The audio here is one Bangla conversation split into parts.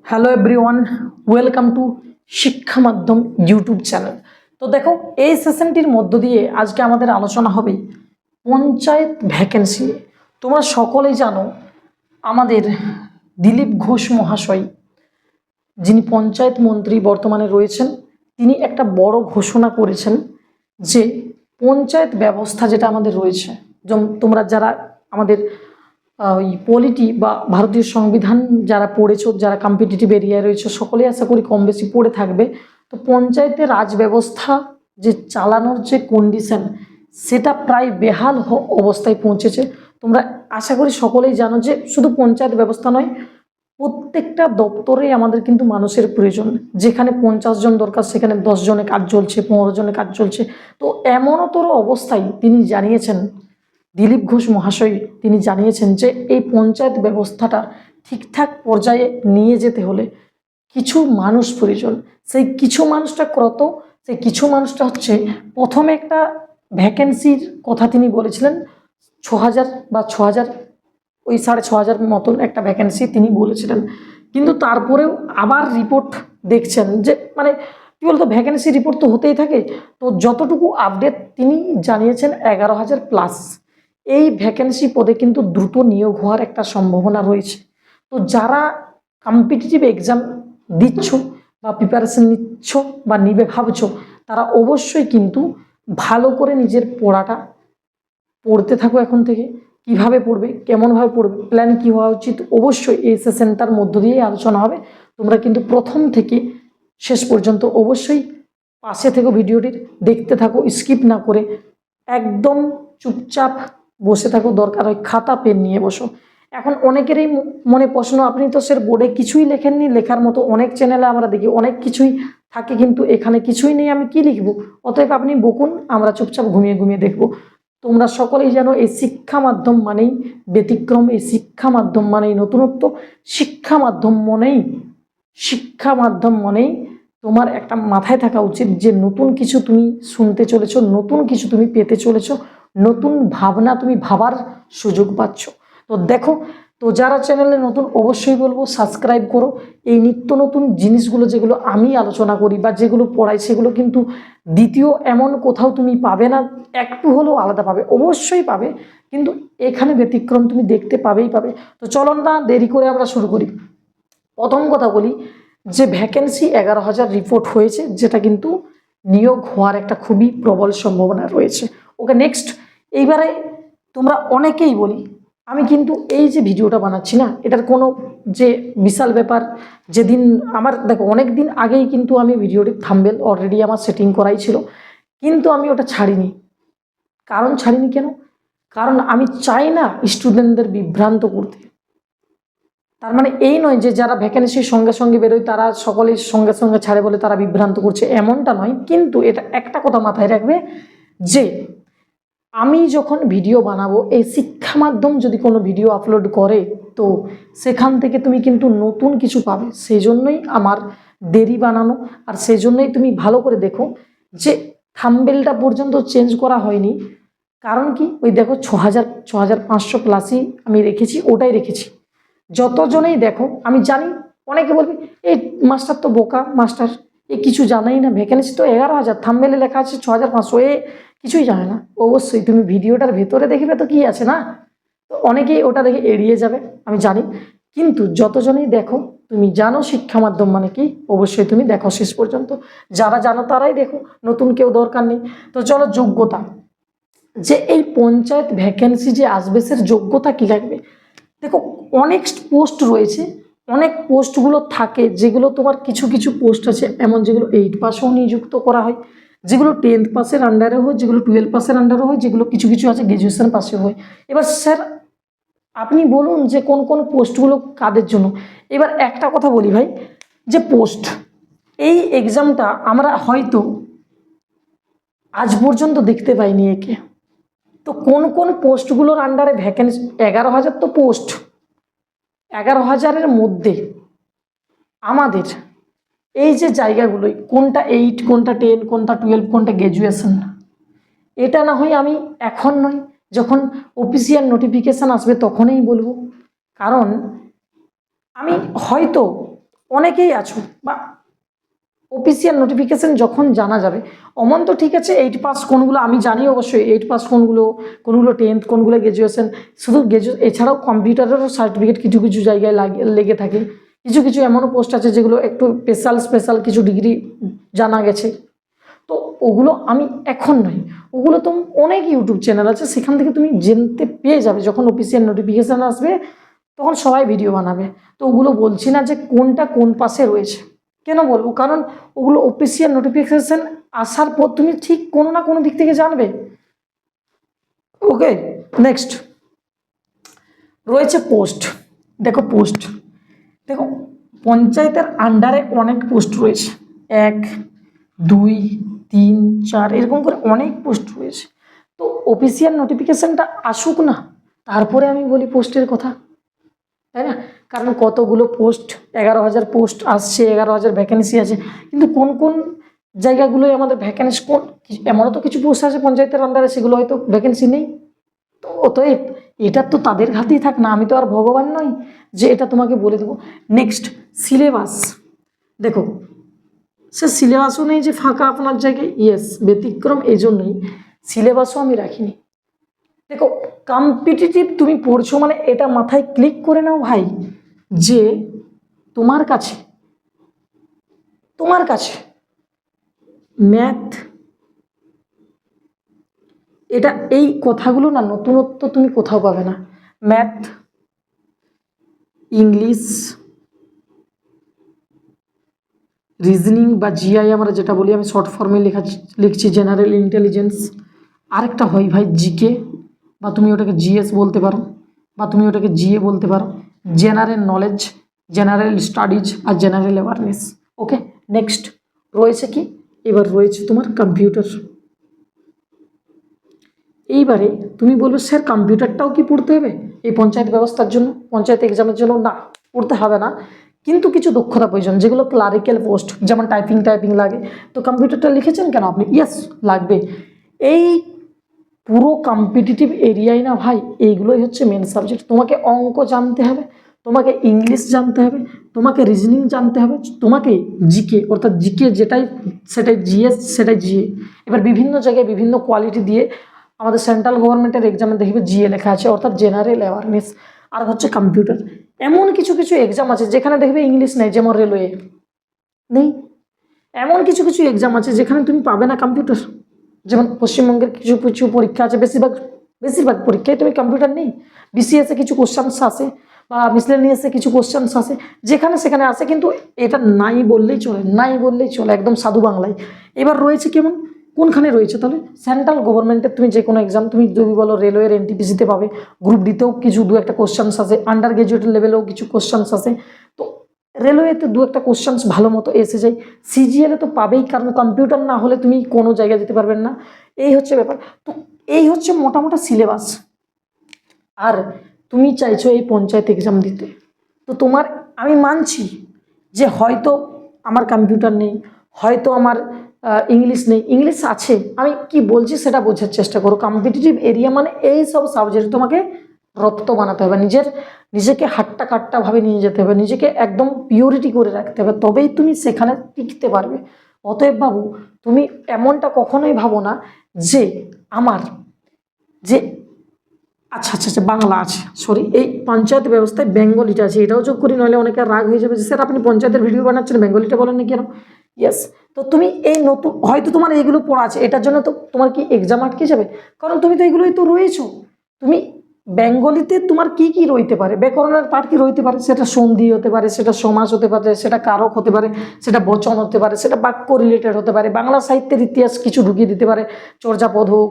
হ্যালো এভরিওয়ান, ওয়েলকাম টু শিক্ষা মাধ্যম ইউটিউব চ্যানেল। তো দেখো, এই সেশনটির মধ্য দিয়ে আজকে আমাদের আলোচনা হবে পঞ্চায়েত ভ্যাকেন্সি। তোমরা সকলেই জানো আমাদের দিলীপ ঘোষ মহাশয়, যিনি পঞ্চায়েত মন্ত্রী বর্তমানে রয়েছেন, তিনি একটা বড় ঘোষণা করেছেন যে পঞ্চায়েত ব্যবস্থা যেটা আমাদের রয়েছে, যেমন তোমরা যারা আমাদের ওই পলিটি বা ভারতীয় সংবিধান যারা পড়েছো, যারা কম্পিটিটিভ এরিয়ায় রয়েছে, সকলেই আশা করি কম বেশি পড়ে থাকবে। তো পঞ্চায়েতের রাজ ব্যবস্থা যে চালানোর যে কন্ডিশন, সেটা প্রায় বেহাল অবস্থায় পৌঁছেছে। তোমরা আশা করি সকলেই জানো যে শুধু পঞ্চায়েত ব্যবস্থা নয়, প্রত্যেকটা দপ্তরে আমাদের কিন্তু মানুষের প্রয়োজন। যেখানে 50 জন দরকার সেখানে 10 জনে কাজ চলছে, 15 জনে কাজ চলছে। তো এমনতর অবস্থায় তিনি জানিয়েছেন, দিলীপ ঘোষ মহাশয় তিনি জানিয়েছেন যে এই পঞ্চায়েত ব্যবস্থাটা ঠিকঠাক পর্যায়ে নিয়ে যেতে হলে কিছু মানুষ প্রয়োজন। সেই কিছু মানুষটা কত? সেই কিছু মানুষটা হচ্ছে, প্রথমে একটা ভ্যাকেন্সির কথা তিনি বলেছিলেন 6000 বা 6000, ওই 6500 মতন একটা ভ্যাকেন্সি তিনি বলেছিলেন। কিন্তু তারপরেও আবার রিপোর্ট দেখছেন যে মানে কী বলতো, ভ্যাকেন্সি রিপোর্ট তো হতেই থাকে। তো যতটুকু আপডেট তিনি জানিয়েছেন 11,000 প্লাস এই ভ্যাকেন্সি পদে কিন্তু দ্রুত নিয়োগ হওয়ার একটা সম্ভাবনা রয়েছে। তো যারা কম্পিটিটিভ এক্সাম দিচ্ছ বা প্রিপারেশন নিচ্ছ বা নিবে ভাবছো, তারা অবশ্যই কিন্তু ভালো করে নিজের পড়াটা পড়তে থাকো এখন থেকে। কিভাবে পড়বে, কেমনভাবে পড়বে, প্ল্যান কী হওয়া উচিত, অবশ্যই এই সেশনটার মধ্য দিয়েই আলোচনা হবে। তোমরা কিন্তু প্রথম থেকে শেষ পর্যন্ত অবশ্যই পাশে থেকে ভিডিওটির দেখতে থাকো, স্কিপ না করে একদম চুপচাপ বসে থাকো। দরকার হয় খাতা পেন নিয়ে বসো। এখন অনেকেরই মনে প্রশ্ন, আপনি তো স্যার বোর্ডে কিছুই লেখেননি, লেখার মতো অনেক চ্যানেলে আমরা দেখি অনেক কিছুই থাকে, কিন্তু এখানে কিছুই নেই, আমি কি লিখবো? অতএব আপনি বকুন, আমরা চুপচাপ ঘুমিয়ে ঘুমিয়ে দেখবো। তোমরা সকলেই জানো এই শিক্ষা মাধ্যম মানেই ব্যতিক্রম, এই শিক্ষা মাধ্যম মানেই নতুনত্ব, শিক্ষা মাধ্যম মানেই তোমার একটা মাথায় থাকা উচিত যে নতুন কিছু তুমি শুনতে চলেছো, নতুন কিছু তুমি পেতে চলেছো, নতুন ভাবনা তুমি ভাবার সুযোগ পাচ্ছ। তো দেখো, তো যারা চ্যানেলে নতুন অবশ্যই বলবো সাবস্ক্রাইব করো। এই নিত্য নতুন জিনিসগুলো যেগুলো আমি আলোচনা করি বা যেগুলো পড়াই, সেগুলো কিন্তু দ্বিতীয় এমন কোথাও তুমি পাবে না। একটু হলেও আলাদা পাবে, অবশ্যই পাবে, কিন্তু এখানে ব্যতিক্রম তুমি দেখতে পাবেই পাবে। তো চলো না দেরি করে আমরা শুরু করি। প্রথম কথা বলি যে ভ্যাকেন্সি 11,000 রিপোর্ট হয়েছে, যেটা কিন্তু নিয়োগ হওয়ার একটা খুবই প্রবল সম্ভাবনা রয়েছে। ওকে, নেক্সট। এইবারে তোমরা অনেকেই বলি, আমি কিন্তু এই যে ভিডিওটা বানাচ্ছি না, এটার কোনো যে বিশাল ব্যাপার। যেদিন আমার দেখো, অনেক দিন আগেই কিন্তু আমি ভিডিওটির থাম্বনেল অলরেডি আমার সেটিং করাই ছিল, কিন্তু আমি ওটা ছাড়িনি। কারণ ছাড়িনি কেন? কারণ আমি চাই না স্টুডেন্টদের বিভ্রান্ত করতে। তার মানে এই নয় যে যারা ভ্যাকেন্সির সঙ্গে সঙ্গে বেরোয় তারা সকলেই সঙ্গে সঙ্গে ছাড়ে বলে তারা বিভ্রান্ত করছে, এমনটা নয়। কিন্তু এটা একটা কথা মাথায় রাখবে যে আমি যখন ভিডিও বানাবো, এই শিক্ষা মাধ্যম যদি কোনো ভিডিও আপলোড করে, তো সেখান থেকে তুমি কিন্তু নতুন কিছু পাবে। সেই জন্যই আমার দেরি বানানো, আর সেই জন্যই তুমি ভালো করে দেখো যে থাম্বনেলটা পর্যন্ত চেঞ্জ করা হয়নি। কারণ কি, ওই দেখো 6,500 প্লাসই আমি রেখেছি, ওটাই রেখেছি। যতজনেই দেখো, আমি জানি অনেকে বলবে এই মাস্টার তো বোকা, মাস্টার এ কিছু জানাই না, ভ্যাকেন্সি তো 11,000, থাম্বনেলে লেখা আছে 6,500, এ কিছুই জানে না। অবশ্যই তুমি ভিডিওটার ভেতরে দেখবে তো কি আছে না, তো অনেকেই ওটা দেখে এড়িয়ে যাবে, আমি জানি। কিন্তু যতজনেই দেখো, তুমি জানো শিক্ষা মাধ্যম মানে কি, অবশ্যই তুমি দেখো শেষ পর্যন্ত। যারা জানো তারাই দেখো, নতুন কেউ দরকার নেই। তো চলো, যোগ্যতা, যে এই পঞ্চায়েত ভ্যাকেন্সি যে আসবে, সে যোগ্যতা কি লাগবে। দেখো, অনেক পোস্ট রয়েছে, অনেক পোস্টগুলো থাকে যেগুলো তোমার কিছু কিছু পোস্ট আছে এমন যেগুলো 8 পাসেও নিযুক্ত করা হয়, যেগুলো 10th পাসের আন্ডারে হয়, যেগুলো 12 পাসের আন্ডারে হয়, যেগুলো কিছু কিছু আছে গ্র্যাজুয়েশন পাসে হয়। এবার স্যার আপনি বলুন যে কোন কোন পোস্টগুলো কাদের জন্য। এবার একটা কথা বলি ভাই, যে পোস্ট, এই এক্সামটা আমরা হয়তো আজ পর্যন্ত দেখতে পাইনি একে। তো কোন কোন পোস্টগুলোর আন্ডারে ভ্যাকেন্সি, 11,000 তো পোস্ট, 11,000-এর মধ্যে আমাদের এই যে জায়গাগুলোই, কোনটা 8, কোনটা 10, কোনটা 12, কোনটা গ্র্যাজুয়েশন, এটা না হয় আমি এখন নয়, যখন অফিসিয়াল নোটিফিকেশান আসবে তখনই বলবো। কারণ আমি হয়তো অনেকেই আছো বা অফিসিয়াল নোটিফিকেশন যখন জানা যাবে, অমন তো ঠিক আছে 8 পাস কোনগুলো আমি জানি অবশ্যই, 8 পাস কোনগুলো, কোনগুলো 10th, কোনগুলো গ্র্যাজুয়েশন, শুধু এছাড়াও কম্পিউটারেরও সার্টিফিকেট কিছু কিছু জায়গায় লেগে থাকে। কিছু কিছু এমনও পোস্ট আছে যেগুলো একটু স্পেশাল কিছু ডিগ্রি জানা গেছে। তো ওগুলো আমি এখন নয়, ওগুলো তো অনেক ইউটিউব চ্যানেল আছে, সেখান থেকে তুমি জানতে পেয়ে যাবে। যখন অফিসিয়াল নোটিফিকেশান আসবে তখন সবাই ভিডিও বানাবে। তো ওগুলো বলছি না যে কোনটা কোন পাশে রয়েছে, কেন বলবো, কারণ ওগুলো অফিসিয়াল নোটিফিকেশান আসার পর তুমি ঠিক কোনো না কোনো দিক থেকে জানবে। ওকে, নেক্সট রয়েছে পোস্ট। দেখো পোস্ট, দেখো পঞ্চায়েতের আন্ডারে অনেক পোস্ট রয়েছে, 1, 2, 3, 4 এরকম করে অনেক পোস্ট রয়েছে। তো অফিসিয়াল নোটিফিকেশানটা আসুক না, তারপরে আমি বলি পোস্টের কথা, তাই না? কারণ কতগুলো পোস্ট, 11,000 পোস্ট আসছে, 11,000 ভ্যাকেন্সি আছে, কিন্তু কোন কোন জায়গাগুলোয় আমাদের ভ্যাকেন্সি, এমনও তো কিছু পোস্ট আছে পঞ্চায়েতের আন্ডারে সেগুলো হয়তো ভ্যাকেন্সি নেই। তো অতএব এটা তো তাদের হাতেই থাক না, আমি তো আর ভগবান নই যে এটা তোমাকে বলে দেবো। নেক্সট সিলেবাস, দেখো সে সিলেবাসও নেই যে ফাঁকা আপনার জায়গায়, ইয়েস ব্যতিক্রম, এই জন্যই সিলেবাসও আমি রাখিনি। দেখো কম্পিটিটিভ তুমি পড়ছো মানে এটা মাথায় ক্লিক করে নাও ভাই, যে তোমার কাছে ম্যাথ, এটা এই কথাগুলো না নতুনত্ব তুমি কোথাও পাবে না। ম্যাথ, ইংলিশ, রিজনিং বা জিআই আমরা যেটা বলি, আমি শর্ট ফর্মে লিখছি জেনারেল ইন্টেলিজেন্স। আরেকটা হয় ভাই জিকে, বা তুমি ওটাকে জিএস বলতে পারো, বা তুমি ওটাকে জিএ বলতে পারো, জেনারেল নলেজ, জেনারেল স্টাডিজ আর জেনারেল অ্যাওয়ারনেস। ওকে, নেক্সট রয়েছে কি, এবার রয়েছে তোমার কম্পিউটার। এইবারে তুমি বলবে স্যার কম্পিউটারটাও কি পড়তে হবে এই পঞ্চায়েত ব্যবস্থার জন্য, পঞ্চায়েত এক্সামের জন্য? না, পড়তে হবে না, কিন্তু কিছু দক্ষতা প্রয়োজন, যেগুলো ক্লারিক্যাল পোস্ট, যেমন টাইপিং লাগে, তো কম্পিউটারটা লিখেছেন কেন আপনি, ইয়েস লাগবে। এই পুরো কম্পিটিটিভ এরিয়ায় না ভাই এইগুলোই হচ্ছে মেন সাবজেক্ট। তোমাকে অঙ্ক জানতে হবে, তোমাকে ইংলিশ জানতে হবে, তোমাকে রিজনিং জানতে হবে, তোমাকে জিকে, অর্থাৎ জিকে যেটাই সেটাই জিএস সেটাই জিএ। এবার বিভিন্ন জায়গায় বিভিন্ন কোয়ালিটি দিয়ে আমাদের সেন্ট্রাল গভর্নমেন্টের এক্সামে দেখবে জিএ লেখা আছে, অর্থাৎ জেনারেল অ্যাওয়ারনেস। আর হচ্ছে কম্পিউটার। এমন কিছু কিছু এক্সাম আছে যেখানে দেখবে ইংলিশ নেই, যেমন রেলওয়ে নেই। এমন কিছু কিছু এক্সাম আছে যেখানে তুমি পাবে না কম্পিউটার, যেমন পশ্চিমবঙ্গের কিছু কিছু পরীক্ষা আছে, বেশিরভাগ পরীক্ষায় তুমি কম্পিউটার নেই। বিসিএসে কিছু কোশ্চেন্স আসে বা মিসলেনিয়াসে কিছু কোশ্চেন্স আসে, যেখানে সেখানে আসে, কিন্তু এটা নাই বললেই চলে, একদম সাধু বাংলায়। এবার রয়েছে কেমন, কোনখানে রয়েছে তাহলে সেন্ট্রাল গভর্নমেন্টের তুমি যে কোনো এক্সাম, তুমি যদি বলো রেলওয়ের এনটিপিসিতে পাবে, গ্রুপ ডিতেও কিছু দু একটা কোশ্চেন্স আসে, আন্ডার গ্রাজুয়েট লেভেলেও কিছু কোশ্চেন্স আসে। তো রেলওয়েতে দু একটা কোশ্চেন্স ভালো মতো এসে যায়, সিজিএলে তো পাবেই, কারণ কম্পিউটার না হলে তুমি কোনো জায়গায় যেতে পারবেন না। এই হচ্ছে ব্যাপার। তো এই হচ্ছে মোটামুটি সিলেবাস। আর তুমি চাইছো এই পঞ্চায়েত এক্সাম দিতে, তো তোমার, আমি মানছি যে হয়তো আমার কম্পিউটার নেই, হয়তো আমার ইংলিশ নেই, ইংলিশ আছে, আমি কি বলছি সেটা বোঝার চেষ্টা করো। কম্পিটিটিভ এরিয়া মানে এই সব সাবজেক্ট তোমাকে রপ্ত বানাতে হবে, নিজেকে হাট্টা কাট্টাভাবে নিয়ে যেতে হবে, নিজেকে একদম পিওরিটি করে রাখতে হবে, তবেই তুমি সেখানে টিকতে পারবে। অতএব বাবু, তুমি এমনটা কখনোই ভাবো না যে আমার যে আচ্ছা বাংলা আছে, সরি, এই পঞ্চায়েত ব্যবস্থায় বেঙ্গলিটা আছে, এটাও যোগ করি, নইলে অনেকে রাগ হয়ে যাবে যে স্যার আপনি পঞ্চায়েতের ভিডিও বানাচ্ছেন বেঙ্গলিটা বলেন না কেন। ইয়েস, তো তুমি এই নতুন, হয়তো তোমার এইগুলো পড়া আছে, এটার জন্য তো তোমার কি এক্সাম আটকে যাবে, কারণ তুমি তো এগুলোই তো রয়েছো। তুমি বেঙ্গলিতে তোমার কি কি রইতে পারে, ব্যাকরণের পাঠ কি রইতে পারে, সেটা সন্ধি হতে পারে, সেটা সমাস হতে পারে, সেটা কারক হতে পারে, সেটা বচন হতে পারে, সেটা বাক্য রিলেটেড হতে পারে, বাংলা সাহিত্যের ইতিহাস কিছু ঢুকিয়ে দিতে পারে, চর্যাপদ হোক,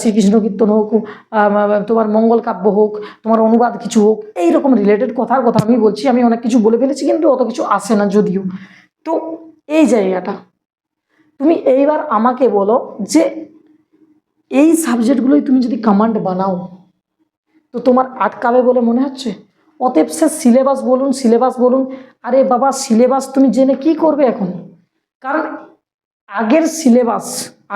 শ্রীকৃষ্ণ কীর্তন হোক, তোমার মঙ্গল কাব্য হোক, তোমার অনুবাদ কিছু হোক, এইরকম রিলেটেড কথার কথা আমি বলছি। আমি অনেক কিছু বলে ফেলেছি, কিন্তু অত কিছু আসে না যদিও। তো এই জায়গাটা তুমি এইবার আমাকে বলো যে এই সাবজেক্টগুলোই তুমি যদি কমান্ড বানাও তো তোমার আটকাবে বলে মনে হচ্ছে? অতএব স্যার সিলেবাস বলুন, আরে বাবা সিলেবাস তুমি জেনে কি করবে এখন? কারণ আগের সিলেবাস,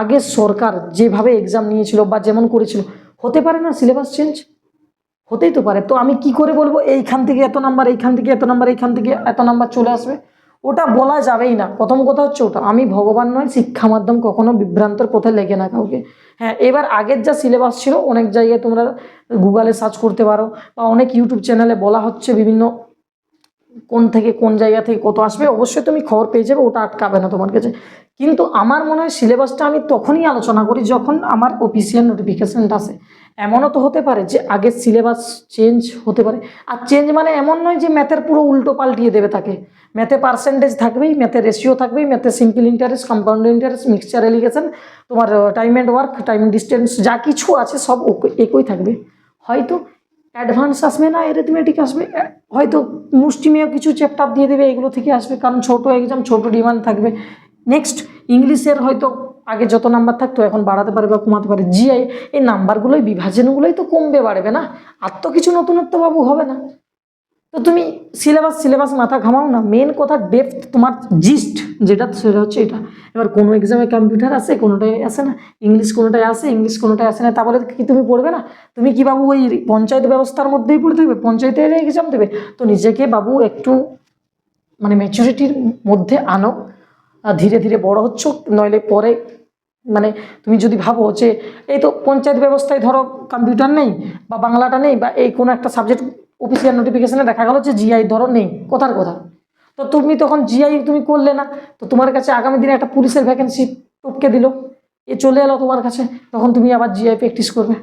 আগের সরকার যেভাবে এক্সাম নিয়েছিল বা যেমন করেছিল, হতে পারে না সিলেবাস চেঞ্জ? হতেই তো পারে। তো আমি কি করে বলবো এইখান থেকে এত নাম্বার, এইখান থেকে এত নাম্বার, এইখান থেকে এত নাম্বার চলে আসবে? ওটা বলা যাবেই না। প্রথম কথা হচ্ছে ওটা, আমি ভগবান নয়, শিক্ষা মাধ্যম কখনো বিভ্রান্তর পথে লেগে না কাউকে। হ্যাঁ, এবার আগের যা সিলেবাস ছিল অনেক জায়গায় তোমরা গুগলে সার্চ করতে পারো, বা অনেক ইউটিউব চ্যানেলে বলা হচ্ছে বিভিন্ন কোন থেকে কোন জায়গা থেকে কত আসবে, অবশ্যই তুমি খবর পেয়ে যাবে, ওটা আটকাবে না তোমার কাছে। কিন্তু আমার মনে হয় সিলেবাসটা আমি তখনই আলোচনা করি যখন আমার অফিসিয়াল নোটিফিকেশানটা আসে। এমনও তো হতে পারে যে আগের সিলেবাস চেঞ্জ হতে পারে। আর চেঞ্জ মানে এমন নয় যে ম্যাথের পুরো উল্টো পাল্টিয়ে দেবে তাকে। ম্যাথে পার্সেন্টেজ থাকবেই, ম্যাথে রেশিও থাকবেই, ম্যাথে simple interest, compound interest, mixture alligation, তোমার time and work, time distance, যা কিছু আছে সব একই থাকবে। হয়তো অ্যাডভান্স আসবে না, অ্যারিথমেটিক আসবে, হয়তো মুষ্টিমেয় কিছু চ্যাপ্টার দিয়ে দেবে, এগুলো থেকে আসবে, কারণ ছোট এক্সাম, ছোট ডিমান্ড থাকবে। নেক্সট ইংলিশের হয়তো আগে যত নাম্বার থাকতো এখন বাড়াতে পারে বা কমাতে পারে। জিআই এই নাম্বারগুলোই, বিভাজনগুলোই তো কমবে বাড়বে না, আর তো কিছু নতুনত্ব বাবু হবে না। তো তুমি সিলেবাস মাথা ঘামাও না, মেন কথা ডেপথ, তোমার জিস্ট যেটা সেটা হচ্ছে এটা। এবার কোনো এক্সামে কম্পিউটার আসে, কোনোটাই আসে না, ইংলিশ কোনোটাই আসে, ইংলিশ কোনোটাই আসে না, তারপরে কি তুমি পড়বে না? তুমি কি বাবু ওই পঞ্চায়েত ব্যবস্থার মধ্যেই পড়ে থাকবে, পঞ্চায়েতের এক্সাম দেবে? তো নিজেকে বাবু একটু মানে ম্যাচুরিটির মধ্যে আনো, আর ধীরে ধীরে বড় হচ্ছ, নইলে পরে মানে তুমি যদি ভাবো যে এই তো পঞ্চায়েত ব্যবস্থায় ধরো কম্পিউটার নেই বা বাংলাটা নেই বা এই কোনো একটা সাবজেক্ট অফিসিয়াল নোটিফিকেশনে দেখা গেলো যে জিআই ধরো নেই, কথার কথা, তো তুমি তখন জিআই তুমি করলে না, তো তোমার কাছে আগামী দিনে একটা পুলিশের ভ্যাকেন্সি টপকে দিল, এ চলে এলো তোমার কাছে, তখন তুমি আবার জিআই প্র্যাকটিস করবে।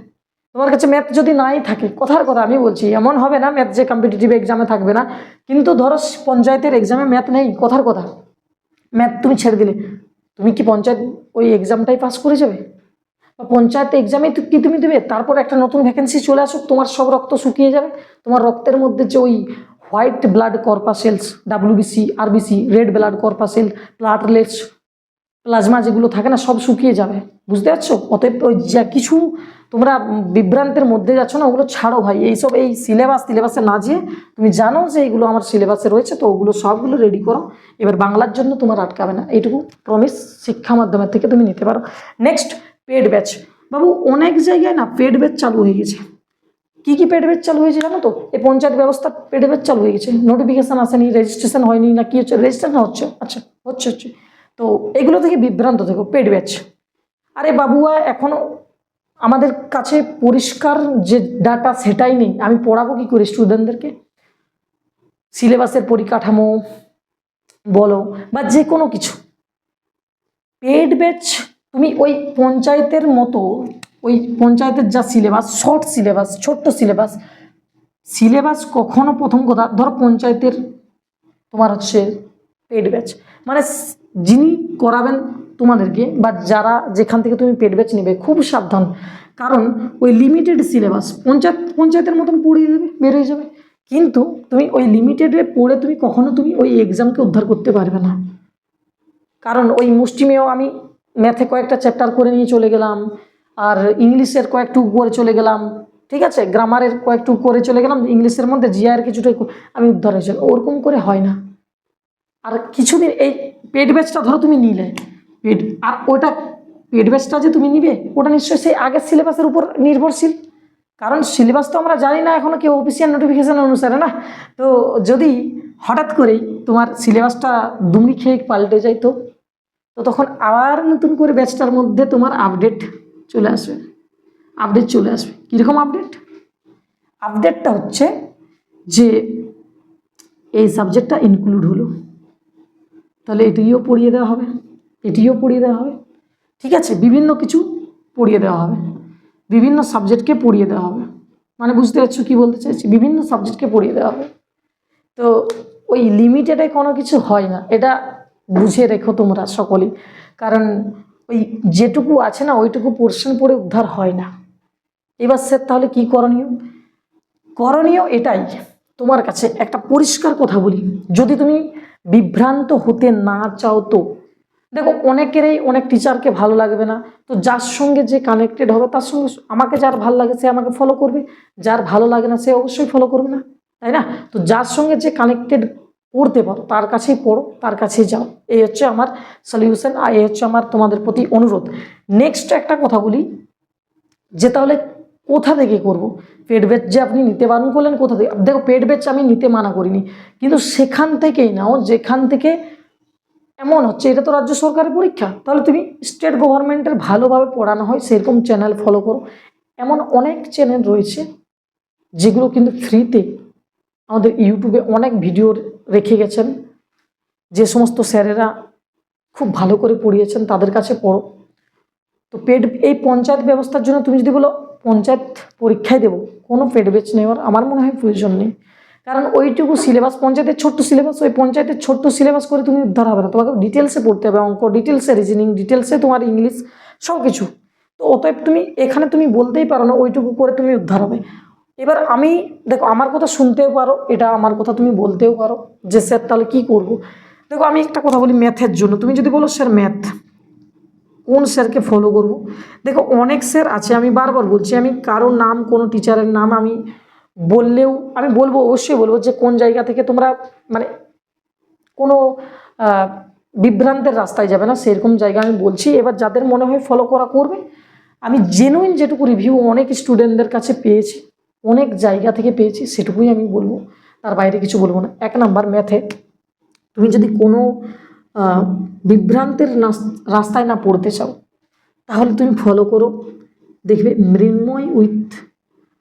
তোমার কাছে ম্যাথ যদি নাই থাকে, কথার কথা আমি বলছি, এমন হবে না ম্যাথ যে কম্পিটিটিভ এক্সামে থাকবে না, কিন্তু ধরো পঞ্চায়েতের এক্সামে ম্যাথ নেই, কথার কথা, ম্যাথ তুমি ছেড়ে দিলে, তুমি কি পঞ্চায়েত ওই এক্সামটাই পাস করে যাবে? বা পঞ্চায়েত এক্সামে কি তুমি দেবে, তারপর একটা নতুন ভ্যাকেন্সি চলে আসুক, তোমার সব রক্ত শুকিয়ে যাবে, তোমার রক্তের মধ্যে যে ওই white blood corpuscles, WBC, RBC, red blood corpuscle, platelets, plasma যেগুলো থাকে না, সব শুকিয়ে যাবে, বুঝতে পারছো? অতএব ওই যা কিছু তোমরা বিভ্রান্তের মধ্যে যাচ্ছ না, ওগুলো ছাড়ো ভাই। এইসব এই সিলেবাসে না যেয়ে তুমি জানো যে এইগুলো আমার সিলেবাসে রয়েছে, তো ওগুলো সবগুলো রেডি করো। এবার বাংলার জন্য তোমার আটকাবে না, এইটুকু প্রমিস শিক্ষা মাধ্যমের থেকে তুমি নিতে পারো। Next, paid batch. বাবু অনেক জায়গায় না পেড ব্যাচ চালু হয়ে গেছে। কি কি পেড ব্যাচ চালু হয়েছে জানো তো? এই পঞ্চায়েত ব্যবস্থা পেড ব্যাচ চালু হয়ে গেছে, নোটিফিকেশান আসেনি, রেজিস্ট্রেশন হয়নি, না কি হচ্ছে, রেজিস্ট্রেশন হচ্ছে, আচ্ছা হচ্ছে। তো এগুলো থেকে বিভ্রান্ত থেকো, পেড ব্যাচ। আরে বাবুয়া, এখনও আমাদের কাছে পরিষ্কার যে ডাটা সেটাই নেই, আমি পড়াবো কি করে স্টুডেন্টদেরকে? সিলেবাসের পরিকাঠামো বলো বা যে কোনো কিছু, পেড ব্যাচ তুমি ওই পঞ্চায়েতের মতো, ওই পঞ্চায়েতের যা সিলেবাস, শর্ট সিলেবাস, ছোট্ট সিলেবাস কখনো, প্রথম কথা ধরো পঞ্চায়েতের তোমার হচ্ছে পেড ব্যাচ, মানে যিনি করাবেন তোমাদেরকে বা যারা যেখান থেকে তুমি পেড ব্যাচ নেবে, খুব সাবধান, কারণ ওই লিমিটেড সিলেবাস পঞ্চায়েতের মতন পড়িয়ে দেবে, বেরোয় যাবে, কিন্তু তুমি ওই লিমিটেডে পড়ে তুমি কখনো তুমি ওই এক্সামকে উদ্ধার করতে পারবে না। কারণ ওই মুষ্টিমেয় আমি ম্যাথে কয়েকটা চ্যাপ্টার করে নিয়ে চলে গেলাম, আর ইংলিশের কয়েকটু করে চলে গেলাম, ঠিক আছে, গ্রামারের কয়েকটু করে চলে গেলাম, ইংলিশের মধ্যে জিআইয়ের কিছুটা আমি উদ্ধার হয়েছি, ওরকম করে হয় না। আর কিছুদিন এই পেড ব্যাচটা ধরো তুমি নিলে, আর ওটা পেড ব্যাচটা যে তুমি নিবে ওটা নিশ্চয়ই সেই আগের সিলেবাসের উপর নির্ভরশীল, কারণ সিলেবাস তো আমরা জানি না এখনও কেউ অফিসিয়াল নোটিফিকেশান অনুসারে না। তো যদি হঠাৎ করেই তোমার সিলেবাসটা দুমড়ি খেয়ে পাল্টে যায়, তো তখন আবার নতুন করে ব্যাচটার মধ্যে তোমার আপডেট চলে আসবে। কীরকম আপডেটটা হচ্ছে যে এই সাবজেক্টটা ইনক্লুড হলো, তাহলে এটিও পড়িয়ে দেওয়া হবে, ঠিক আছে, বিভিন্ন কিছু পড়িয়ে দেওয়া হবে, বিভিন্ন সাবজেক্টকে পড়িয়ে দেওয়া হবে, মানে বুঝতে পারছো কি বলতে চাইছি, বিভিন্ন সাবজেক্টকে পড়িয়ে দেওয়া হবে। তো ওই লিমিটেডে কোনো কিছু হয় না, এটা বুঝে রেখো তোমরা সকলেই, কারণ ওই যেটুকু আছে না ওইটুকু পোর্শন পড়ে উদ্ধার হয় না। এবার স্যার তাহলে কি করণীয় এটাই, তোমার কাছে একটা পরিষ্কার কথা বলি, যদি তুমি বিভ্রান্ত হতে না চাও, তো দেখো অনেকেরই অনেক টিচারকে ভালো লাগবে না, তো যার সঙ্গে যে কানেক্টেড হবে তার সঙ্গে, আমাকে যার ভালো লাগে সে আমাকে ফলো করবে, যার ভালো লাগে না সে অবশ্যই ফলো করবে না, তাই না? তো যার সঙ্গে যে কানেক্টেড পড়তে পারো তার কাছেই পড়ো, তার কাছেই যাও, এই হচ্ছে আমার সলিউশন, আর এই হচ্ছে আমার তোমাদের প্রতি অনুরোধ। নেক্সট একটা কথা বলি যে তাহলে কোথা থেকে করব? পেড ব্যাচ যে আপনি নিতে বারণ করলেন, কোথা থেকে? দেখো, পেড ব্যাচ আমি নিতে মানা করিনি, কিন্তু সেখান থেকেই নাও যেখান থেকে এমন হচ্ছে এটা তো রাজ্য সরকারের পরীক্ষা, তাহলে তুমি স্টেট গভর্নমেন্টের ভালোভাবে পড়ানো হয় সেরকম চ্যানেল ফলো করো। এমন অনেক চ্যানেল রয়েছে যেগুলো কিন্তু ফ্রিতে আমাদের ইউটিউবে অনেক ভিডিও রেখে গেছেন, যে সমস্ত স্যারেরা খুব ভালো করে পড়িয়েছেন তাদের কাছে পড়ো। তো এই পঞ্চায়েত ব্যবস্থার জন্য তুমি যদি বলো পঞ্চায়েত পরীক্ষায় দেবো, কোনো পেড ব্যাচ নেওয়ার আমার মনে হয় প্রয়োজন নেই। কারণ ওইটুকু সিলেবাস, পঞ্চায়েতের ছোট্ট সিলেবাস, ওই পঞ্চায়েতের ছোট্ট সিলেবাস করে তুমি উদ্ধার হবে না, তোমাকে ডিটেলসে পড়তে হবে, অঙ্ক ডিটেলসে, রিজনিং ডিটেলসে, তোমার ইংলিশ সব কিছু। তো অতএব তুমি এখানে তুমি বলতেই পারো না ওইটুকু করে তুমি উদ্ধার হবে। এবার আমি দেখো, আমার কথা শুনতেও পারো, এটা আমার কথা তুমি বলতেও পারো যে স্যার তাহলে কী করবো। দেখো, আমি একটা কথা বলি ম্যাথের জন্য, তুমি যদি বলো স্যার ম্যাথ কোন স্যারকে ফলো করব, দেখো অনেক স্যার আছে, আমি বারবার বলছি, আমি কারোর নাম, কোনো টিচারের নাম আমি বললেও আমি বলবো, অবশ্যই বলবো যে কোন জায়গা থেকে তোমরা মানে কোনো বিভ্রান্তের রাস্তায় যাবে না, সেরকম জায়গা আমি বলছি। এবার যাদের মনে হয় ফলো করা করবে। আমি জেনুইন যেটুকু রিভিউ অনেক স্টুডেন্টদের কাছে পেয়েছি, অনেক জায়গা থেকে পেয়েছি, সেটুকুই আমি বলবো, তার বাইরে কিছু বলবো না। 1 নাম্বার ম্যাথে তুমি যদি কোনো বিভ্রান্তের রাস্তায় না পড়তে চাও, তাহলে তুমি ফলো করো, দেখবে মৃন্ময় উইথ,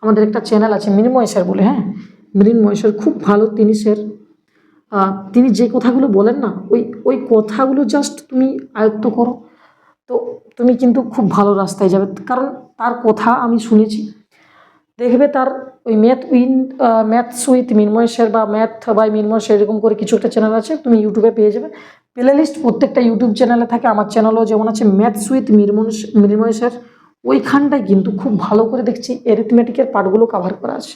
আমাদের একটা চ্যানেল আছে মৃন্ময় স্যার বলে, হ্যাঁ মৃন্ময় স্যার খুব ভালো তিনি স্যার। তিনি যে কথাগুলো বলেন না, ওই কথাগুলো জাস্ট তুমি আয়ত্ত করো, তো তুমি কিন্তু খুব ভালো রাস্তায় যাবে। কারণ তার কথা আমি শুনেছি, দেখবে তার ওই ম্যাথস উইথ মৃন্ময় স্যার বা ম্যাথ বাই মৃন্ময় স্যার এরকম করে কিছু একটা চ্যানেল আছে, তুমি ইউটিউবে পেয়ে যাবে। প্লে লিস্ট প্রত্যেকটা ইউটিউব চ্যানেলে থাকে, আমার চ্যানেলও যেমন আছে ম্যাথস উইথ মৃন্ময় স্যার, ওইখানটায় কিন্তু খুব ভালো করে দেখছি অ্যারিথমেটিকের পার্টগুলো কাভার করা আছে।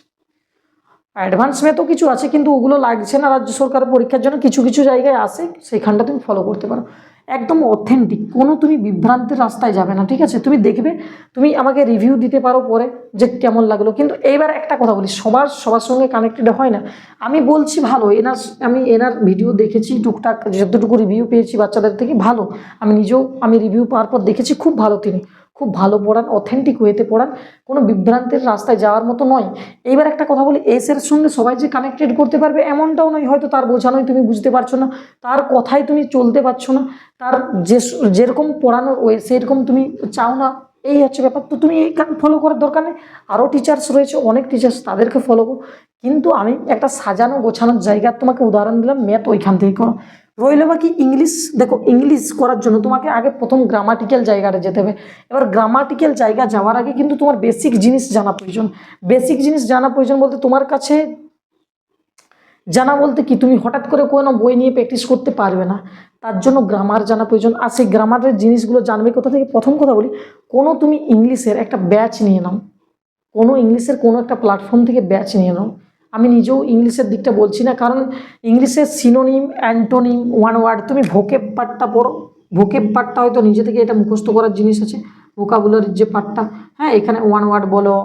অ্যাডভান্স ম্যাথও কিছু আছে, কিন্তু ওগুলো লাগছে না রাজ্য সরকারের পরীক্ষার জন্য, কিছু কিছু জায়গায় আসে, সেইখানটা তুমি ফলো করতে পারো। একদম অথেন্টিক, কোনো তুমি বিভ্রান্তের রাস্তায় যাবে না, ঠিক আছে? তুমি দেখবে, তুমি আমাকে রিভিউ দিতে পারো পরে যে কেমন লাগলো। কিন্তু এইবার একটা কথা বলি, সবার সঙ্গে কানেক্টেড হয় না। আমি বলছি ভালো, আমি এনার ভিডিও দেখেছি টুকটাক, যতটুকু রিভিউ পেয়েছি বাচ্চাদের থেকে ভালো, আমি নিজেও রিভিউ পাওয়ার পর দেখেছি খুব ভালো, তিনি খুব ভালো পড়ান, অথেন্টিক ওয়েতে পড়ান, কোনো বিভ্রান্তের রাস্তায় যাওয়ার মতো নয়। এইবার একটা কথা বলি, এর সঙ্গে সবাই যে কানেক্টেড করতে পারবে এমনটাও নয়, হয়তো তার বোঝানোই তুমি বুঝতে পারছো না, তার কথাই তুমি চলতে পারছো না, তার যেরকম পড়ানোর ওয়ে সেরকম তুমি চাও না, এই হচ্ছে ব্যাপার। তো তুমি এই ফলো করার দরকার নেই, আরও টিচার্স রয়েছে, অনেক টিচার্স, তাদেরকে ফলো করো। কিন্তু আমি একটা সাজানো গোছানোর জায়গার তোমাকে উদাহরণ দিলাম, ম্যাথ ওইখান থেকেই করো। রইল বাকি ইংলিশ, দেখো ইংলিশ করার জন্য তোমাকে আগে প্রথম গ্রামাটিক্যাল জায়গাটা যেতে হবে। এবার গ্রামাটিক্যাল জায়গা যাওয়ার আগে কিন্তু তোমার বেসিক জিনিস জানা প্রয়োজন। বেসিক জিনিস জানা প্রয়োজন বলতে তোমার কাছে জানা বলতে কি, তুমি হঠাৎ করে কোনো বই নিয়ে প্র্যাকটিস করতে পারবে না, তার জন্য গ্রামার জানা প্রয়োজন। আর সেই গ্রামারের জিনিসগুলো জানবে কোথা থেকে? প্রথম কথা বলি, তুমি ইংলিশের একটা ব্যাচ নিয়ে নাও, ইংলিশের কোনো একটা প্ল্যাটফর্ম থেকে ব্যাচ নিয়ে নাও। আমি নিজেও ইংলিশের দিকটা বলছি না, কারণ ইংলিশের সিনোনিম, অ্যান্টোনিম, ওয়ান ওয়ার্ড, তুমি ভোকেব পার্টটা পড়ো। ভোকেব পার্টটা হয়তো নিজে থেকে এটা মুখস্থ করার জিনিস আছে, ভোকাবুলারির যে পার্টটা, হ্যাঁ এখানে ওয়ান ওয়ার্ড বলো,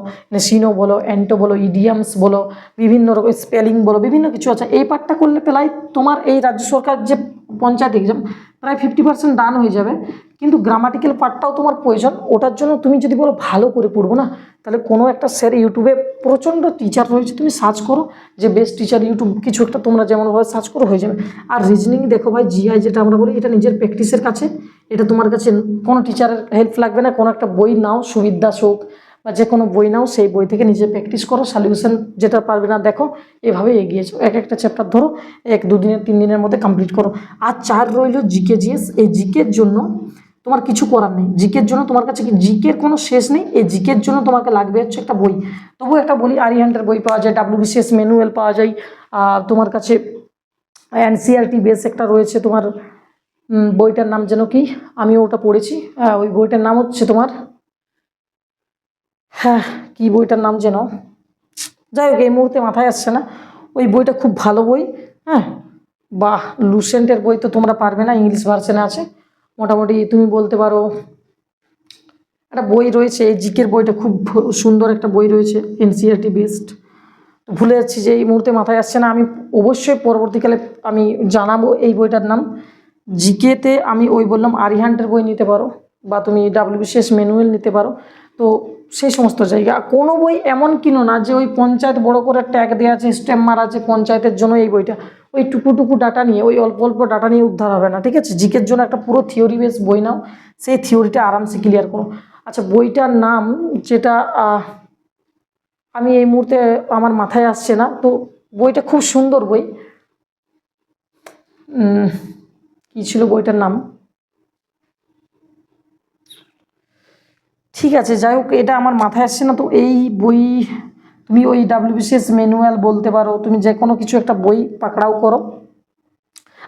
সিনো বলো, অ্যান্টো বলো, ইডিয়ামস বলো, বিভিন্ন রকম স্পেলিং বলো, বিভিন্ন কিছু আছে। এই পার্টটা করলে প্রায় তোমার এই রাজ্য সরকার যে পঞ্চায়েত এক্সাম প্রায় 50% ডান হয়ে যাবে। কিন্তু গ্রামাটিক্যাল পার্টটাও তোমার প্রয়োজন, ওটার জন্য তুমি যদি বলো ভালো করে পড়বো না, তাহলে কোনো একটা স্যার ইউটিউবে প্রচণ্ড টিচার রয়েছে, তুমি সার্চ করো যে বেস্ট টিচার ইউটিউব কিছু একটা, তোমরা যেমনভাবে সার্চ করো হয়ে যাবে। আর রিজনিং দেখো ভাই, জিআই যেটা আমরা বলি, এটা নিজের প্র্যাকটিসের কাছে, এটা তোমার কাছে কোনো টিচারের হেল্প লাগবে না, কোনো একটা বই নাও, সুবিধা শোক বা যে কোনো বই নাও, সেই বই থেকে নিজে প্র্যাকটিস করো, সলিউশন যেটা পারবে না দেখো, এভাবে এগিয়ে যাও। একটা চ্যাপ্টার ধরো, 1-2 দিনের 3 দিনের মধ্যে কমপ্লিট করো। আর 4 রইল জিকে জিএস। এই জিকের জন্য তোমার কিছু করার নেই, জিকের জন্য তোমার কাছে কি জিকের কোনো শেষ নেই। এই জিকের জন্য তোমাকে লাগবে হচ্ছে একটা বই। তবু একটা বলি, আরিহান্টের বই পাওয়া যায়, WBCS ম্যানুয়াল পাওয়া যায়, তোমার কাছে এনসিআরটি বেস একটা রয়েছে তোমার, বইটার নাম যেন কি, আমি ওটা পড়েছি, ওই বইটার নাম হচ্ছে তোমার, হ্যাঁ কি বইটার নাম যেন, যাই হোক এই মুহূর্তে মাথায় আসছে না। ওই বইটা খুব ভালো বই, হ্যাঁ। বাহ, লুসেন্টের বই তো তোমরা পারবে না, ইংলিশ ভার্সনে আছে। মোটামুটি তুমি বলতে পারো একটা বই রয়েছে, এই জিকের বইটা খুব সুন্দর একটা বই রয়েছে, এনসিআরটি বেসড। ভুলে যাচ্ছি যে এই মুহূর্তে মাথায় আসছে না, আমি অবশ্যই পরবর্তীকালে আমি জানাবো এই বইটার নাম। জিকেতে আমি ওই বললাম আরিহান্টের বই নিতে পারো, বা তুমি WBCS ম্যানুয়াল নিতে পারো। তো সেই সমস্ত জায়গা। কোনো বই এমন কিনো না যে ওই পঞ্চায়েত বড় করে ট্যাগ দেওয়া আছে, স্ট্যাম্প মারা আছে পঞ্চায়েতের জন্য এই বইটা, ওই টুকু ডাটা নিয়ে, ওই অল্প অল্প ডাটা নিয়ে উদ্ধার হবে না, ঠিক আছে? জিকের জন্য একটা পুরো থিওরি বেস বই নাও, সেই থিওরিটা আরামসে ক্লিয়ার করো। আচ্ছা, বইটার নাম যেটা আমি এই মুহূর্তে আমার মাথায় আসছে না, তো বইটা খুব সুন্দর বই। কী ছিল বইটার নাম? ঠিক আছে, যাই হোক, এটা আমার মাথায় আসছে না। তো এই বই তুমি ওই WBCS ম্যানুয়াল বলতে পারো, তুমি যে কোনো কিছু একটা বই পাকড়াও করো।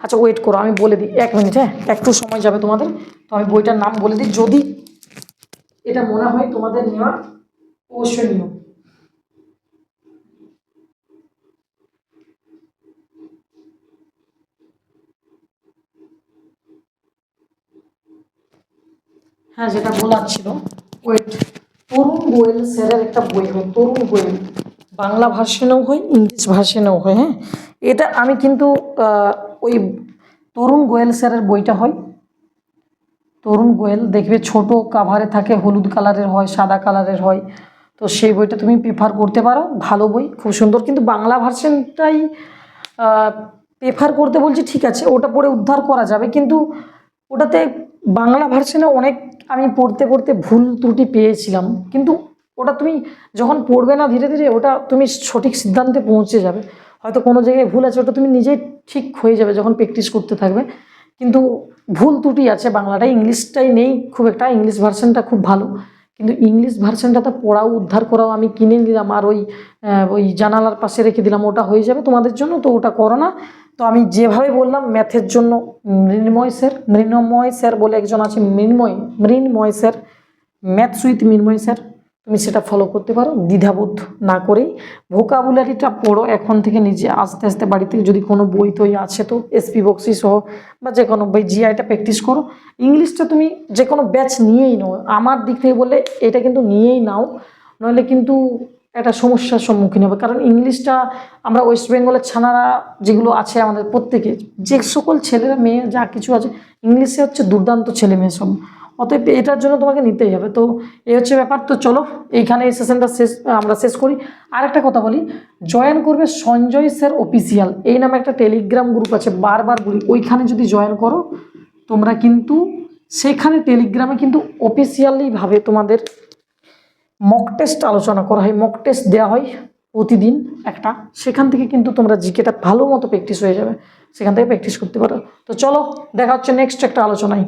আচ্ছা ওয়েট করো, আমি বলে দিই, 1 মিনিট, হ্যাঁ, একটু সময় যাবে তোমাদের। তো আমি বইটার নাম বলে দিই, যদি এটা মনে হয় তোমাদের নেওয়া, অবশ্যই নিও। হ্যাঁ, যেটা বলার ছিল, ওয়েট, তরুণ গোয়েল স্যারের একটা বই হয়, তরুণ গোয়েল, বাংলা ভার্সনেও হয়, ইংলিশ ভার্সনেও হয়। হ্যাঁ, এটা আমি কিন্তু ওই তরুণ গোয়েল স্যারের বইটা হয়, তরুণ গোয়েল, দেখবে ছোট কাভারে থাকে, হলুদ কালারের হয়, সাদা কালারের হয়। তো সেই বইটা তুমি প্রেফার করতে পারো, ভালো বই, খুব সুন্দর। কিন্তু বাংলা ভার্সনটাই প্রেফার করতে বলছি, ঠিক আছে, ওটা পড়ে উদ্ধার করা যাবে, কিন্তু ওটাতে বাংলা ভার্সনে অনেক আমি পড়তে পড়তে ভুল ত্রুটি পেয়েছিলাম। কিন্তু ওটা তুমি যখন পড়বে না ধীরে ধীরে, ওটা তুমি সঠিক সিদ্ধান্তে পৌঁছে যাবে। হয়তো কোনো জায়গায় ভুল আছে, ওটা তুমি নিজেই ঠিক হয়ে যাবে যখন প্র্যাকটিস করতে থাকবে। কিন্তু ভুল ত্রুটি আছে বাংলাটাই, ইংলিশটাই নেই খুব একটা, ইংলিশ ভার্সনটা খুব ভালো। কিন্তু ইংলিশ ভার্সনটাতে পড়াও উদ্ধার করাও আমি কিনে নিলাম, আর ওই জানালার পাশে রেখে দিলাম, ওটা হয়ে যাবে তোমাদের জন্য, তো ওটা করো না। তো আমি যেভাবে বললাম ম্যাথের জন্য মৃন্ময় স্যার বলে একজন আছে, Mrinmoy sir, maths with Mrinmoy sir, তুমি সেটা ফলো করতে পারো দ্বিধাবোধ না করেই। ভোকাবুলারিটা পড়ো এখন থেকে নিজে, আস্তে আস্তে বাড়িতে যদি কোনো বই টই আছে তো SP বক্সি সহ বা যে কোনো বই, GIটা প্র্যাকটিস করো। ইংলিশটা তুমি যে কোনো ব্যাচ নিয়েই নাও, আমার দিক থেকে বললে এটা কিন্তু নিয়েই নাও, নইলে কিন্তু একটা সমস্যার সম্মুখীন হবে। কারণ ইংলিশটা আমরা ওয়েস্ট বেঙ্গলের ছানারা যেগুলো আছে আমাদের প্রত্যেকে, যে সকল ছেলেরা মেয়ে যা কিছু আছে, ইংলিশে হচ্ছে দুর্দান্ত ছেলে মেয়ে সব, অতএব এটার জন্য তোমাকে নিতেই হবে। তো এই হচ্ছে ব্যাপার। তো চলো এইখানে এই সেশনটা আমরা শেষ করি। আর একটা কথা বলি, জয়েন করবে সঞ্জয় স্যার অফিসিয়াল এই নামে একটা টেলিগ্রাম গ্রুপ আছে, বারবার বলি, ওইখানে যদি জয়েন করো তোমরা কিন্তু সেখানে টেলিগ্রামে কিন্তু অফিসিয়ালিভাবে তোমাদের মক টেস্ট আলোচনা করা হয়, মক টেস্ট দেওয়া হয় প্রতিদিন একটা, সেখান থেকে কিন্তু তোমরা জিকেটা ভালো মতো প্র্যাকটিস হয়ে যাবে, সেখান থেকে প্র্যাকটিস করতে পারো। তো চলো দেখা হচ্ছে নেক্সট একটা আলোচনায়।